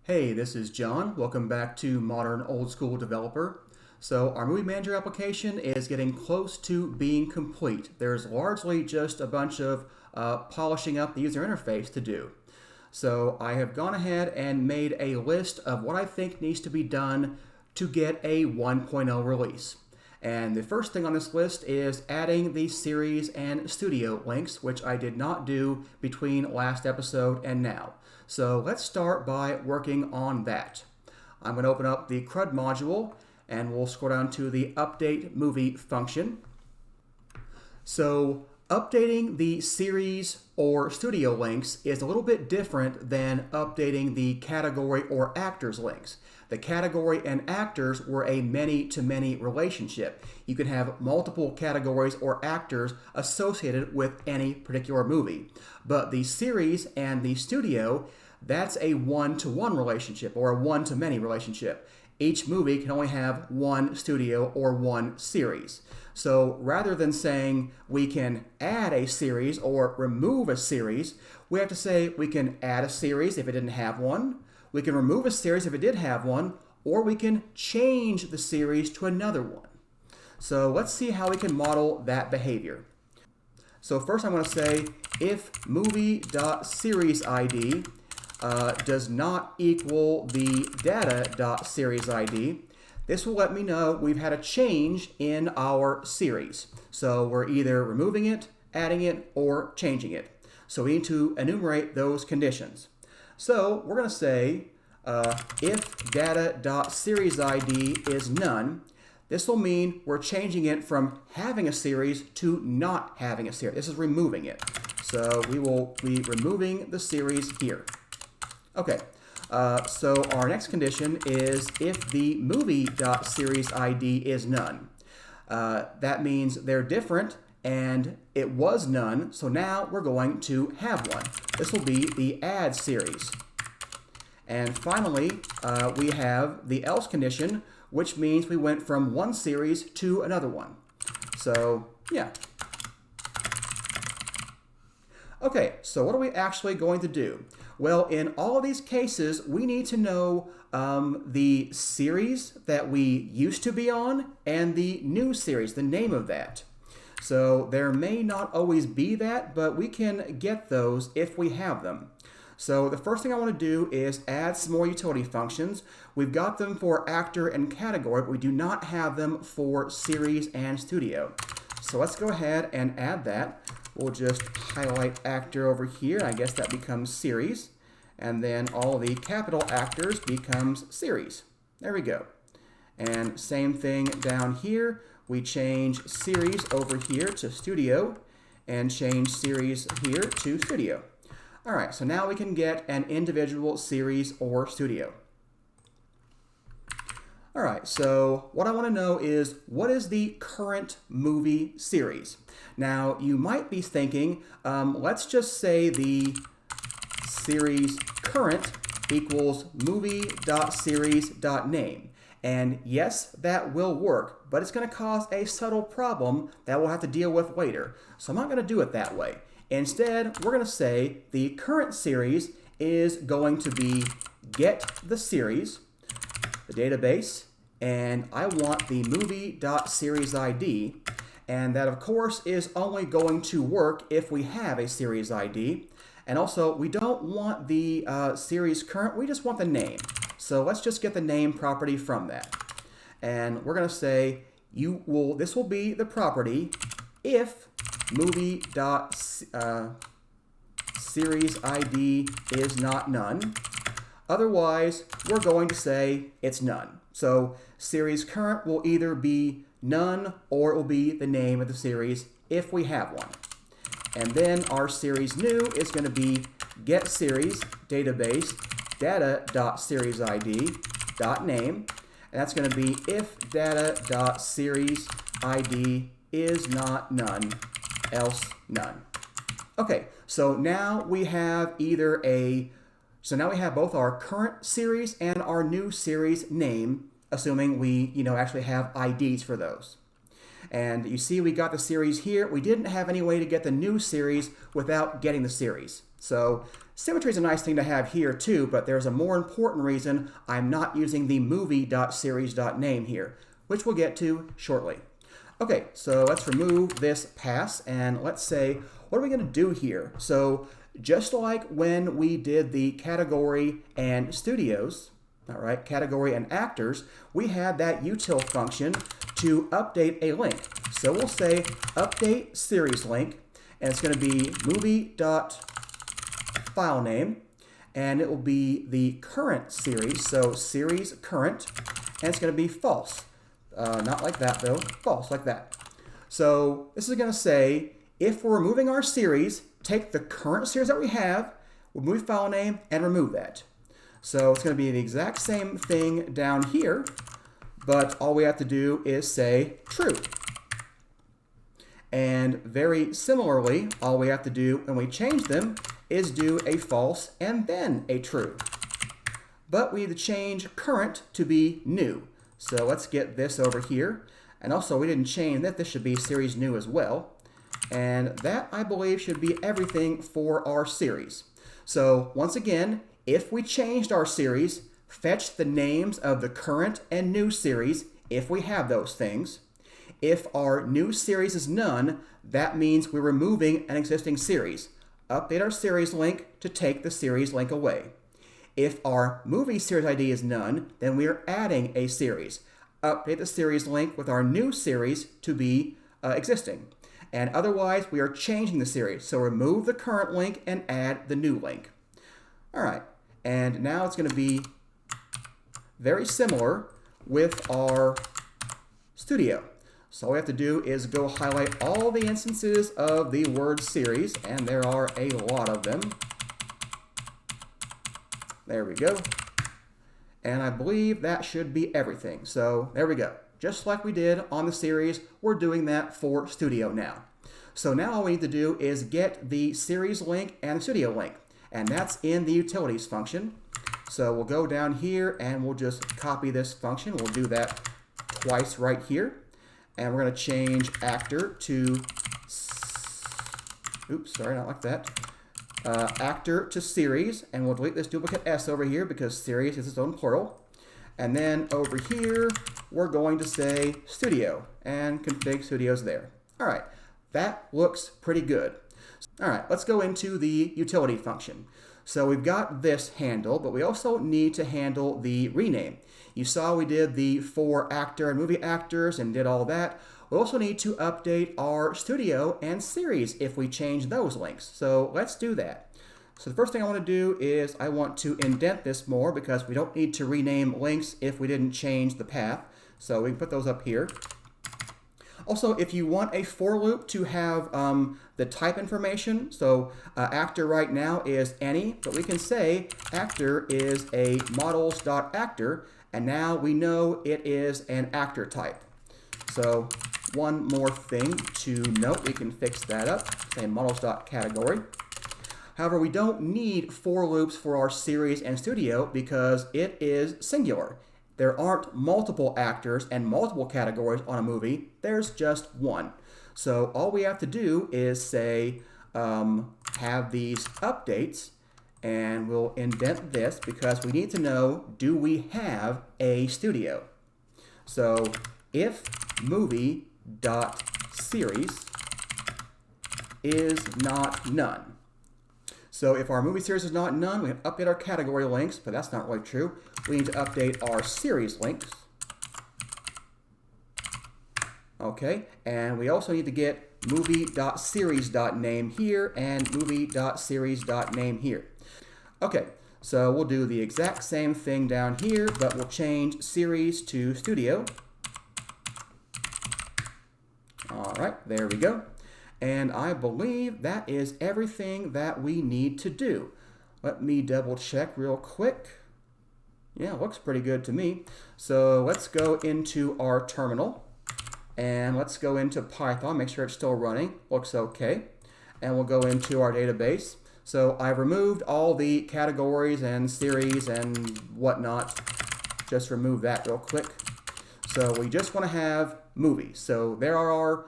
Hey, this is John. Welcome back to Modern Old School Developer. So our Movie Manager application is getting close to being complete. There's largely just a bunch of polishing up the user interface to do. So I have gone ahead and made a list of what I think needs to be done to get a 1.0 release. And the first thing on this list is adding the series and studio links, which I did not do between last episode and now. So let's start by working on that. I'm going to open up the CRUD module and we'll scroll down to the update movie function. So updating the series or studio links is a little bit different than updating the category or actors links. The category and actors were a many-to-many relationship. You can have multiple categories or actors associated with any particular movie. But the series and the studio, that's a one-to-one relationship or a one-to-many relationship. Each movie can only have one studio or one series. So rather than saying we can add a series or remove a series, we have to say we can add a series if it didn't have one, we can remove a series if it did have one, or we can change the series to another one. So let's see how we can model that behavior. So first I'm going to say if movie.seriesID does not equal the data.seriesID, this will let me know we've had a change in our series. So we're either removing it, adding it, or changing it. So we need to enumerate those conditions. So we're going to say if data.seriesID is none, this will mean we're changing it from having a series to not having a series. This is removing it. So we will be removing the series here. Okay, so our next condition is if the movie.seriesID is none. That means they're different and it was none, so now we're going to have one. This will be the add series. And finally, we have the else condition, which means we went from one series to another one. So, yeah. Okay, so what are we actually going to do? Well, in all of these cases, we need to know the series that we used to be on and the new series, the name of that. So there may not always be that, but we can get those if we have them. So the first thing I want to do is add some more utility functions. We've got them for actor and category, but we do not have them for series and studio. So let's go ahead and add that. We'll just highlight actor over here. I guess that becomes series. And then all the capital actors becomes series. There we go. And same thing down here. We change series over here to studio and change series here to studio. All right, so now we can get an individual series or studio. All right, so what I want to know is what is the current movie series? Now, you might be thinking, let's just say the series current equals movie.series.name. And yes, that will work, but it's going to cause a subtle problem that we'll have to deal with later. So I'm not going to do it that way. Instead, we're going to say the current series is going to be get the series, the database, and I want the movie.seriesID, and that of course is only going to work if we have a series ID. And also, we don't want the series current, we just want the name. So let's just get the name property from that. And we're going to say this will be the property if movie.seriesID is not none. Otherwise, we're going to say it's none. So series current will either be none or it will be the name of the series if we have one. And then our series new is going to be get series database data.seriesid.name, and that's going to be if data.seriesid is not none, else none. Okay, so now we have now we have both our current series and our new series name, assuming we actually have IDs for those. And you see we got the series here. We didn't have any way to get the new series without getting the series. So symmetry is a nice thing to have here too, but there's a more important reason I'm not using the movie.series.name here, which we'll get to shortly. Okay, so let's remove this pass and let's say, what are we going to do here? So just like when we did the category and studios, all right, category and actors, we had that util function to update a link. So we'll say update series link, and it's going to be movie.filename, and it will be the current series, so series current, and it's going to be false. Not like that though, false like that. So this is going to say, if we're removing our series, take the current series that we have, remove file name, and remove that. So it's going to be the exact same thing down here, but all we have to do is say true. And very similarly, all we have to do when we change them is do a false and then a true. But we need to change current to be new. So let's get this over here. And also we didn't change that. This should be series new as well. And that, I believe, should be everything for our series. So once again, if we changed our series, fetch the names of the current and new series if we have those things. If our new series is none, that means we're removing an existing series. Update our series link to take the series link away. If our movie series ID is none, then we are adding a series. Update the series link with our new series to be existing. And otherwise, we are changing the series. So remove the current link and add the new link. All right, and now it's going to be very similar with our studio. So all we have to do is go highlight all the instances of the word series, and there are a lot of them. There we go. And I believe that should be everything. So there we go. Just like we did on the series, we're doing that for studio now. So now all we need to do is get the series link and the studio link, and that's in the utilities function. So we'll go down here and we'll just copy this function. We'll do that twice right here. And we're going to change actor to, oops, sorry, not like that. Actor to series, and we'll delete this duplicate S over here because series is its own plural. And then over here, we're going to say studio and config studios there. All right, that looks pretty good. All right, let's go into the utility function. So we've got this handle, but we also need to handle the rename. You saw we did the for actor and movie actors and did all that. We also need to update our studio and series if we change those links. So let's do that. So the first thing I want to do is I want to indent this more because we don't need to rename links if we didn't change the path. So we can put those up here. Also, if you want a for loop to have the type information, so actor right now is any, but we can say actor is a models.actor, and now we know it is an actor type. So one more thing to note, we can fix that up, say models.category. However, we don't need for loops for our series and studio because it is singular. There aren't multiple actors and multiple categories on a movie. There's just one. So all we have to do is say, have these updates, and we'll indent this because we need to know, do we have a studio? So if movie.series is not none. So if our movie series is not none, we have to update our category links, but that's not really true. We need to update our series links. Okay, and we also need to get movie.series.name here and movie.series.name here. Okay, so we'll do the exact same thing down here, but we'll change series to studio. All right, there we go. And I believe that is everything that we need to do. Let me double check real quick. Yeah, looks pretty good to me. So let's go into our terminal and let's go into Python, make sure it's still running. Looks okay. And we'll go into our database. So I've removed all the categories and series and whatnot. Just remove that real quick. So we just want to have movies. So there are our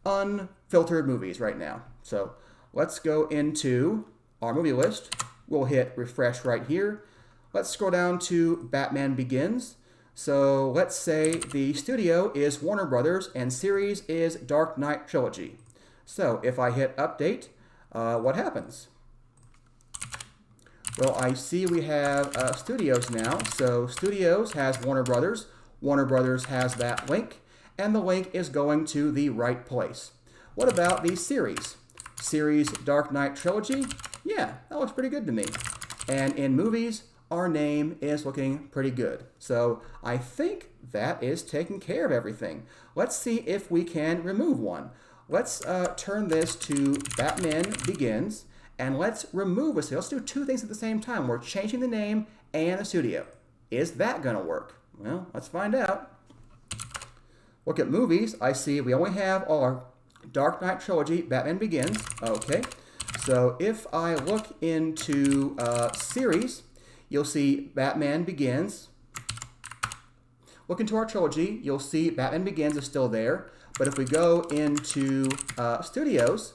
unfiltered movies right now. So let's go into our movie list. We'll hit refresh right here. Let's scroll down to Batman Begins. So let's say the studio is Warner Brothers and series is Dark Knight Trilogy. So if I hit update, what happens? Well, I see we have studios now. So studios has Warner Brothers. Warner Brothers has that link, and the link is going to the right place. What about the series? Series Dark Knight Trilogy? Yeah, that looks pretty good to me. And in movies, our name is looking pretty good. So I think that is taking care of everything. Let's see if we can remove one. Let's turn this to Batman Begins, and let's remove a studio. Let's do two things at the same time. We're changing the name and the studio. Is that going to work? Well, let's find out. Look at movies. I see we only have our Dark Knight Trilogy, Batman Begins. Okay, so if I look into series, you'll see Batman Begins. Look into our trilogy, you'll see Batman Begins is still there. But if we go into studios,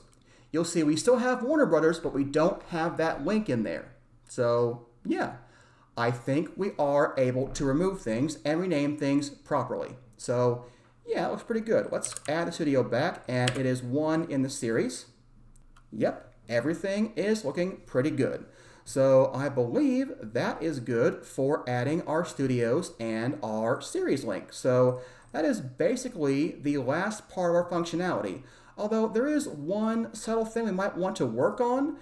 you'll see we still have Warner Brothers, but we don't have that link in there. So yeah, I think we are able to remove things and rename things properly. So yeah, it looks pretty good. Let's add the studio back, and it is 1 in the series. Yep, everything is looking pretty good. So I believe that is good for adding our studios and our series link. So that is basically the last part of our functionality. Although there is one subtle thing we might want to work on.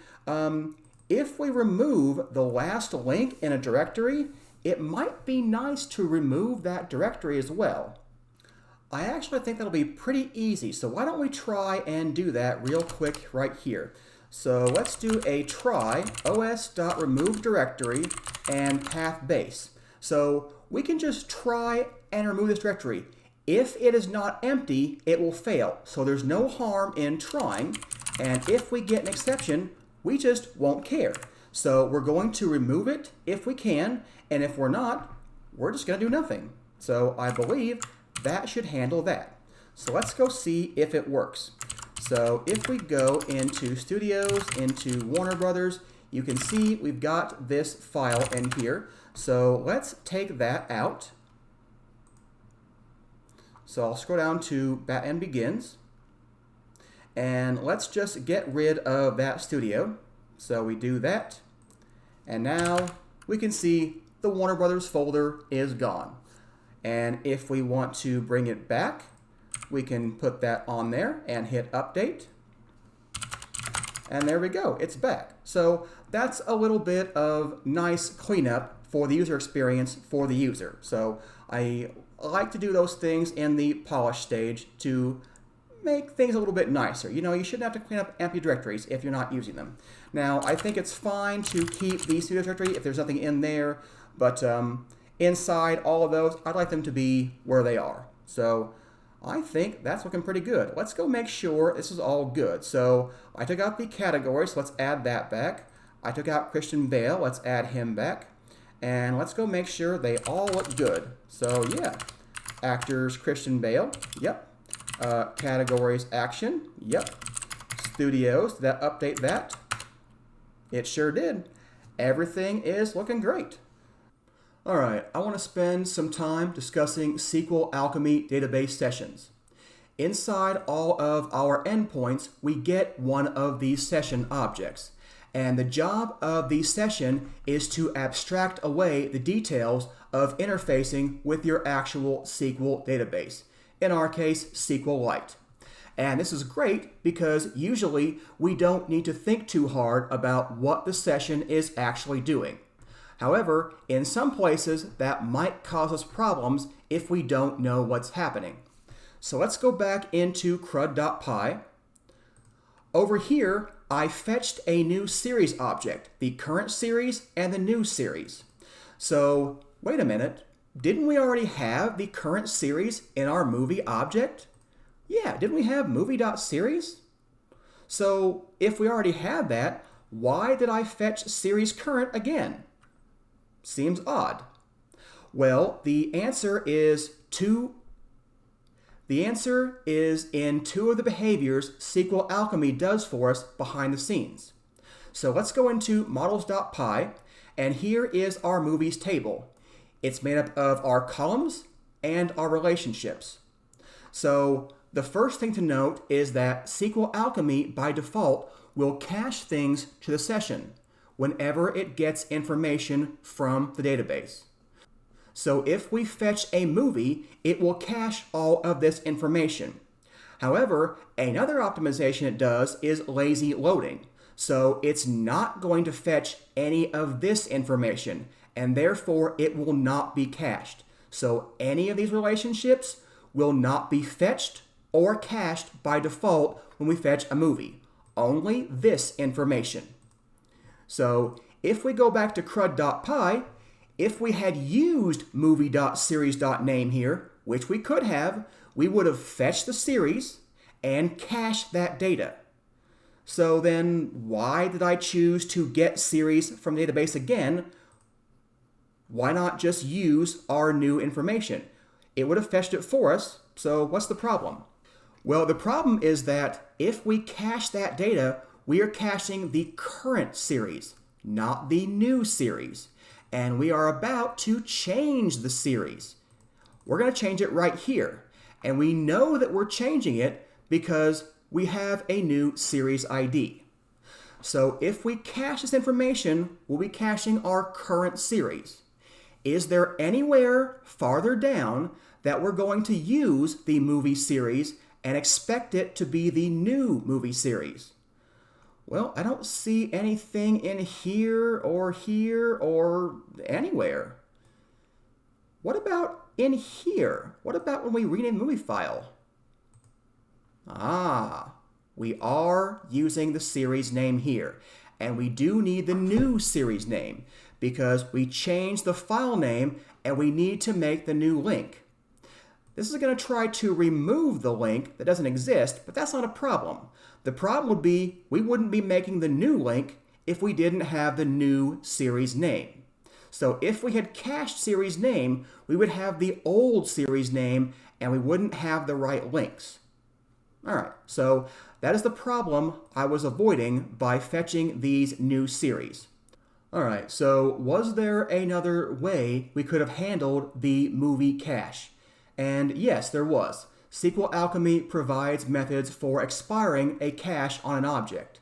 If we remove the last link in a directory, it might be nice to remove that directory as well. I actually think that'll be pretty easy. So why don't we try and do that real quick right here. So let's do a try os.remove directory and path base. So we can just try and remove this directory. If it is not empty, it will fail. So there's no harm in trying. And if we get an exception, we just won't care. So we're going to remove it if we can. And if we're not, we're just going to do nothing. So I believe that should handle that. So let's go see if it works. So if we go into Studios, into Warner Brothers, you can see we've got this file in here. So let's take that out. So I'll scroll down to Batman Begins. And let's just get rid of that studio. So we do that. And now we can see the Warner Brothers folder is gone. And if we want to bring it back, we can put that on there and hit update. And there we go, it's back. So that's a little bit of nice cleanup for the user experience for the user. So I like to do those things in the polish stage to make things a little bit nicer. You know, you shouldn't have to clean up empty directories if you're not using them. Now, I think it's fine to keep the studio directory if there's nothing in there, but inside all of those, I'd like them to be where they are. So I think that's looking pretty good. Let's go make sure this is all good. So I took out the category, so let's add that back. I took out Christian Bale, let's add him back. And let's go make sure they all look good. So yeah, actors Christian Bale, yep. Categories action, yep. Studios, did that update that? It sure did. Everything is looking great. All right, I want to spend some time discussing SQLAlchemy database sessions. Inside all of our endpoints, we get one of these session objects. And the job of the session is to abstract away the details of interfacing with your actual SQL database. In our case, SQLite. And this is great because usually we don't need to think too hard about what the session is actually doing. However, in some places that might cause us problems if we don't know what's happening. So let's go back into crud.py. Over here, I fetched a new series object, the current series and the new series. So wait a minute, didn't we already have the current series in our movie object? Yeah, didn't we have movie.series? So if we already had that, why did I fetch series current again? Seems odd. Well, the answer is two The answer is in two of the behaviors SQLAlchemy does for us behind the scenes. So let's go into models.py, and here is our movies table. It's made up of our columns and our relationships. So the first thing to note is that SQLAlchemy by default will cache things to the session whenever it gets information from the database. So if we fetch a movie, it will cache all of this information. However, another optimization it does is lazy loading. So it's not going to fetch any of this information, and therefore it will not be cached. So any of these relationships will not be fetched or cached by default when we fetch a movie. Only this information. So if we go back to crud.py, if we had used movie.series.name here, which we could have, we would have fetched the series and cached that data. So then why did I choose to get series from the database again? Why not just use our new information? It would have fetched it for us, so what's the problem? Well, the problem is that if we cache that data, we are caching the current series, not the new series. And we are about to change the series. We're going to change it right here. And we know that we're changing it because we have a new series ID. So if we cache this information, we'll be caching our current series. Is there anywhere farther down that we're going to use the movie series and expect it to be the new movie series? Well, I don't see anything in here or anywhere. What about in here? What about when we rename the movie file? We are using the series name here. And we do need the new series name because we changed the file name and we need to make the new link. This is going to try to remove the link that doesn't exist, but that's not a problem. The problem would be we wouldn't be making the new link if we didn't have the new series name. So if we had cached series name, we would have the old series name and we wouldn't have the right links. All right, so that is the problem I was avoiding by fetching these new series. All right, so was there another way we could have handled the movie cache? And yes, there was. SQLAlchemy provides methods for expiring a cache on an object.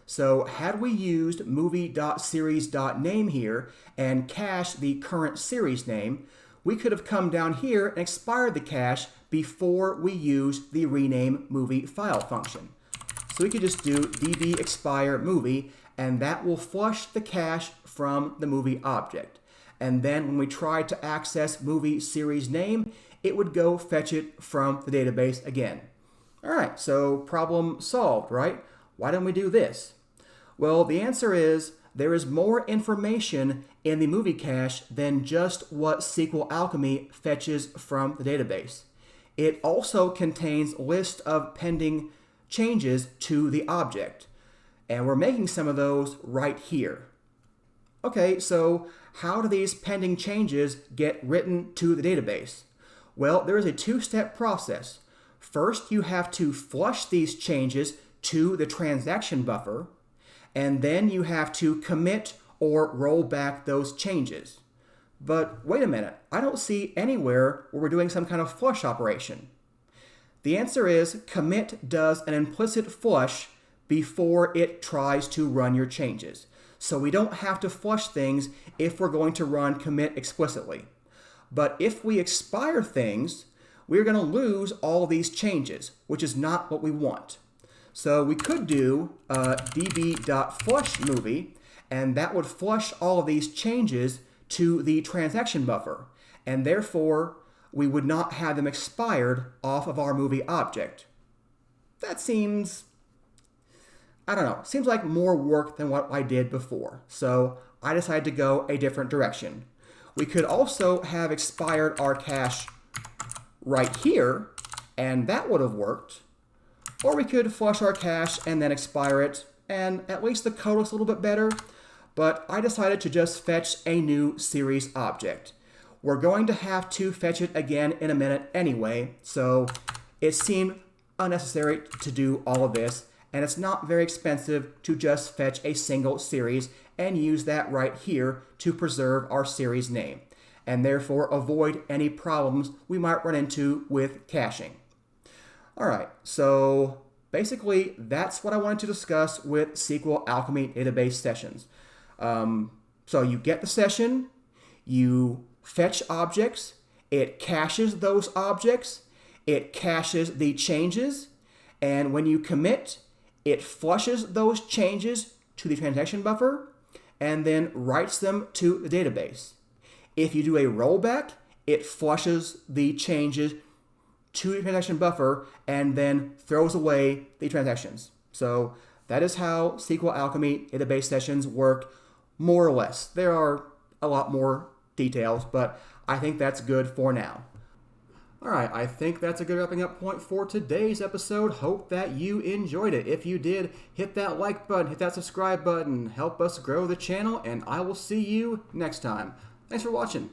So had we used movie.series.name here and cached the current series name, we could have come down here and expired the cache before we used the rename movie file function. So we could just do db expire movie, and that will flush the cache from the movie object. And then when we try to access movie series name, it would go fetch it from the database again. All right, so problem solved, right? Why don't we do this? Well, the answer is there is more information in the movie cache than just what SQLAlchemy fetches from the database. It also contains list of pending changes to the object, and we're making some of those right here. Okay, so how do these pending changes get written to the database? Well, there is a two-step process. First, you have to flush these changes to the transaction buffer, and then you have to commit or roll back those changes. But wait a minute, I don't see anywhere where we're doing some kind of flush operation. The answer is commit does an implicit flush before it tries to run your changes. So we don't have to flush things if we're going to run commit explicitly. But if we expire things, we're going to lose all of these changes, which is not what we want. So we could do db.flushMovie, and that would flush all of these changes to the transaction buffer, and therefore we would not have them expired off of our movie object. That seems, I don't know, seems like more work than what I did before. So I decided to go a different direction. We could also have expired our cache right here, and that would have worked. Or we could flush our cache and then expire it, and at least the code looks a little bit better. But I decided to just fetch a new series object. We're going to have to fetch it again in a minute anyway, so it seemed unnecessary to do all of this, and it's not very expensive to just fetch a single series and use that right here to preserve our series name, and therefore avoid any problems we might run into with caching. All right, so basically that's what I wanted to discuss with SQLAlchemy database sessions. So you get the session, you fetch objects, it caches those objects, it caches the changes, and when you commit, it flushes those changes to the transaction buffer and then writes them to the database. If you do a rollback, it flushes the changes to the transaction buffer and then throws away the transactions. So that is how SQLAlchemy database sessions work, more or less. There are a lot more details, but I think that's good for now. All right, I think that's a good wrapping up point for today's episode. Hope that you enjoyed it. If you did, hit that like button, hit that subscribe button, help us grow the channel, and I will see you next time. Thanks for watching.